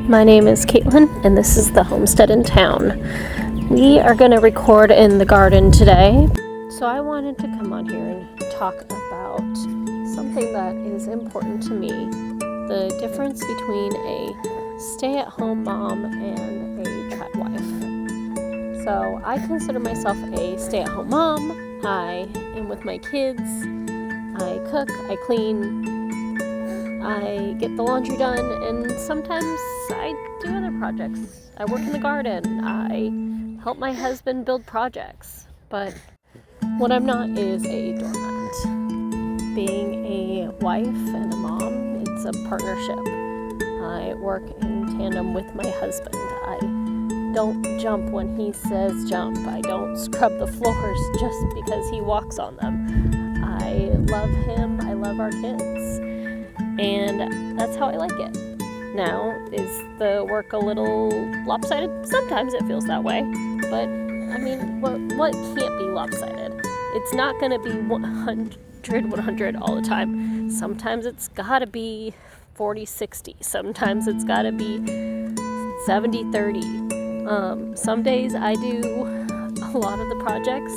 My name is Caitlin, and this is the homestead in town. We are going to record in the garden today, so I wanted to come on here and talk about something that is important to me, the difference between a stay-at-home mom and a trad wife. So I consider myself a stay-at-home mom. I am with my kids. I cook, I clean, I get the laundry done, and sometimes I do other projects. I work in the garden. I help my husband build projects. But what I'm not is a doormat. Being a wife and a mom, it's a partnership. I work in tandem with my husband. I don't jump when he says jump. I don't scrub the floors just because he walks on them. I love him. I love our kids. And that's how I like it. Now, is the work a little lopsided? Sometimes it feels that way. But, I mean, what can't be lopsided? It's not going to be 100 all the time. Sometimes it's got to be 40-60. Sometimes it's got to be 70-30. Some days I do a lot of the projects,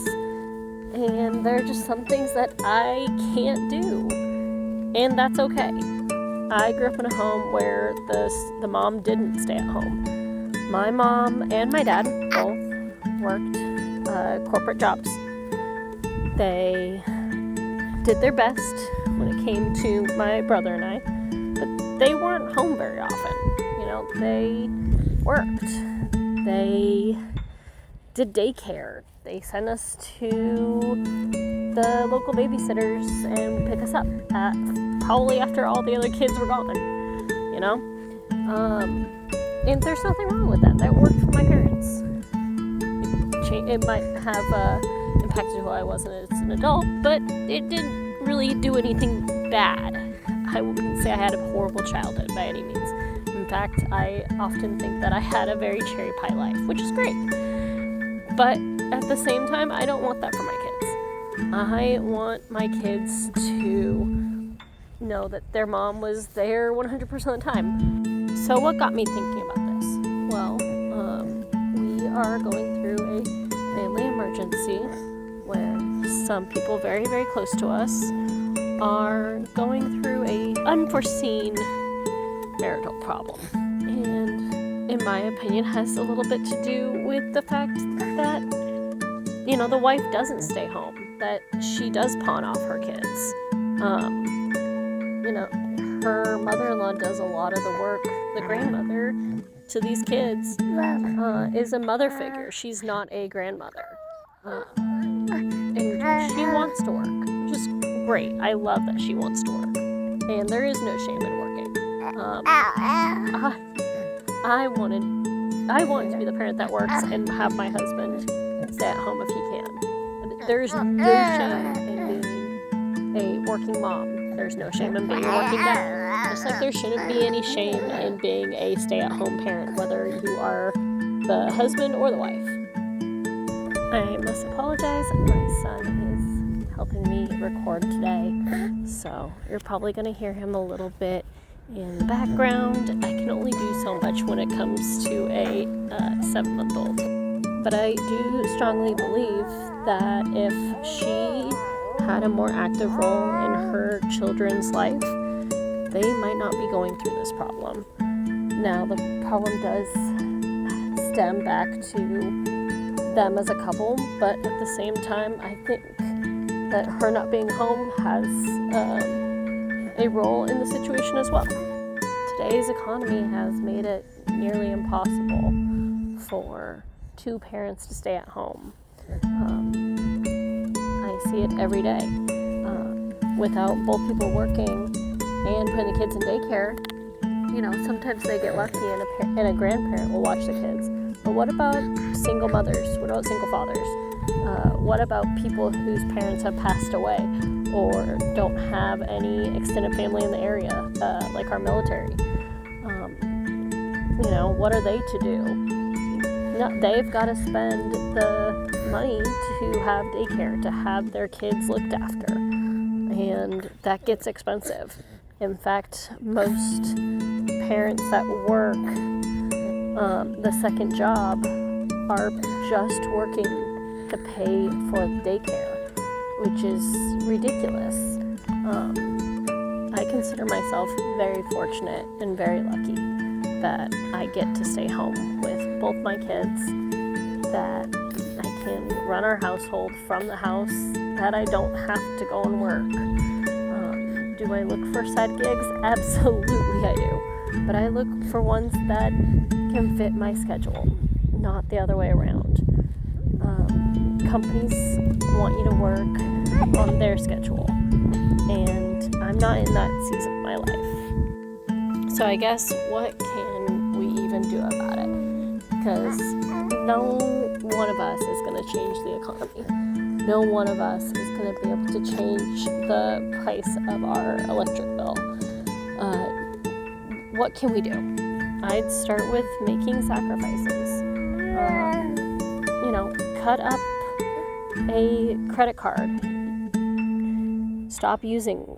and there are just some things that I can't do. And that's okay. I grew up in a home where the mom didn't stay at home. My mom and my dad both worked corporate jobs. They did their best when it came to my brother and I, but they weren't home very often. They worked. They did daycare. They sent us to the local babysitters and pick us up probably after all the other kids were gone, and there's nothing wrong with that. That worked for my parents. It might have impacted who I was as an adult, but it didn't really do anything bad. I wouldn't say I had a horrible childhood by any means. In fact, I often think that I had a very cherry pie life, which is great. But at the same time, I don't want that for my kids. I want my kids to know that their mom was there 100% of the time. So what got me thinking about this? Well, we are going through a family emergency where some people very, very close to us are going through a unforeseen marital problem. And in my opinion, has a little bit to do with the fact that, the wife doesn't stay home, that she does pawn off her kids. Her mother-in-law does a lot of the work. The grandmother to these kids is a mother figure. She's not a grandmother. And she wants to work, which is great. I love that she wants to work. And there is no shame in working. I want to be the parent that works and have my husband stay at home if he can. There is no shame in being a working mom. There's no shame in being a working dad. Just like there shouldn't be any shame in being a stay-at-home parent, whether you are the husband or the wife. I must apologize. My son is helping me record today, so you're probably going to hear him a little bit in the background. I can only do so much when it comes to a 7-month-old. But I do strongly believe that if she had a more active role in her children's life, they might not be going through this problem. Now, the problem does stem back to them as a couple, but at the same time, I think that her not being home has a role in the situation as well. Today's economy has made it nearly impossible for two parents to stay at home. I see it every day. Without both people working and putting the kids in daycare, sometimes they get lucky and a grandparent will watch the kids. But what about single mothers? What about single fathers? What about people whose parents have passed away or don't have any extended family in the area, like our military? What are they to do? They've got to spend the money to have daycare, to have their kids looked after. And that gets expensive. In fact, most parents that work the second job are just working to pay for daycare, which is ridiculous. I consider myself very fortunate and very lucky that I get to stay home with both my kids, that I can run our household from the house, that I don't have to go and work. Do I look for side gigs? Absolutely I do. But I look for ones that can fit my schedule, not the other way around. Companies want you to work on their schedule, and I'm not in that season of my life. So I guess what can we even do about it? Because no one of us is going to change the economy. No one of us is going to be able to change the price of our electric bill. What can we do? I'd start with making sacrifices. Cut up a credit card. Stop using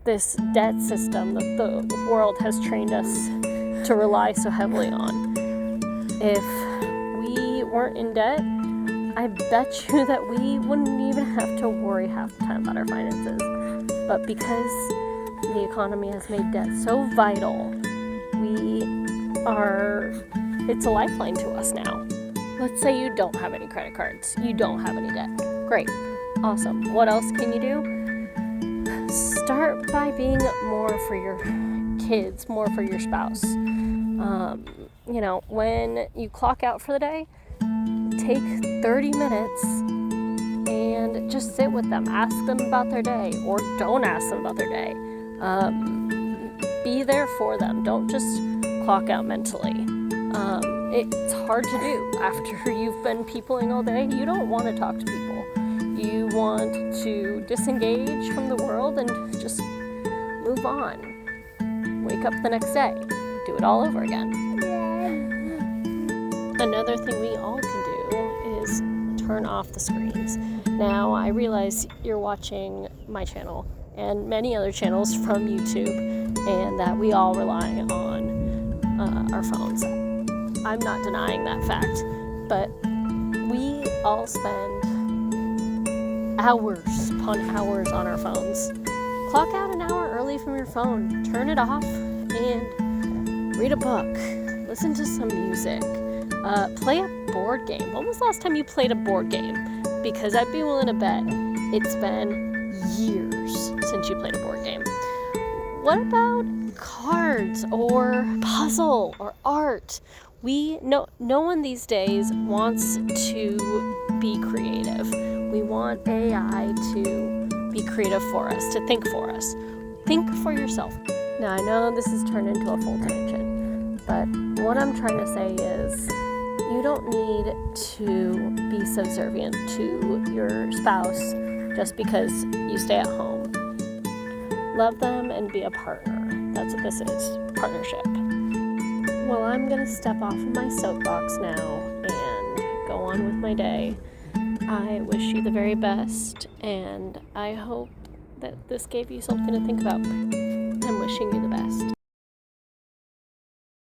this debt system that the world has trained us to rely so heavily on. If we weren't in debt, I bet you that we wouldn't even have to worry half the time about our finances. But because the economy has made debt so vital, it's a lifeline to us now. Let's say you don't have any credit cards, you don't have any debt. Great, awesome. What else can you do? Start by being more for your kids, more for your spouse. When you clock out for the day, take 30 minutes and just sit with them. Ask them about their day, or don't ask them about their day. Be there for them. Don't just clock out mentally. It's hard to do after you've been peopling all day. You don't want to talk to people. You want to disengage from the world and just move on. Wake up the next day. Do it all over again. Another thing we all can do is turn off the screens. Now, I realize you're watching my channel and many other channels from YouTube, and that we all rely on our phones. I'm not denying that fact, but we all spend hours upon hours on our phones. Clock out an hour early from your phone, turn it off, and read a book, listen to some music, play a board game. When was the last time you played a board game? Because I'd be willing to bet it's been years since you played a board game. What about cards or puzzle or art? No one these days wants to be creative. We want AI to be creative for us, to think for us. Think for yourself. Now, I know this has turned into a full tangent, but what I'm trying to say is you don't need to be subservient to your spouse just because you stay at home. Love them and be a partner. That's what this is, partnership. Well, I'm going to step off of my soapbox now and go on with my day. I wish you the very best, and I hope that this gave you something to think about. I'm wishing you the best.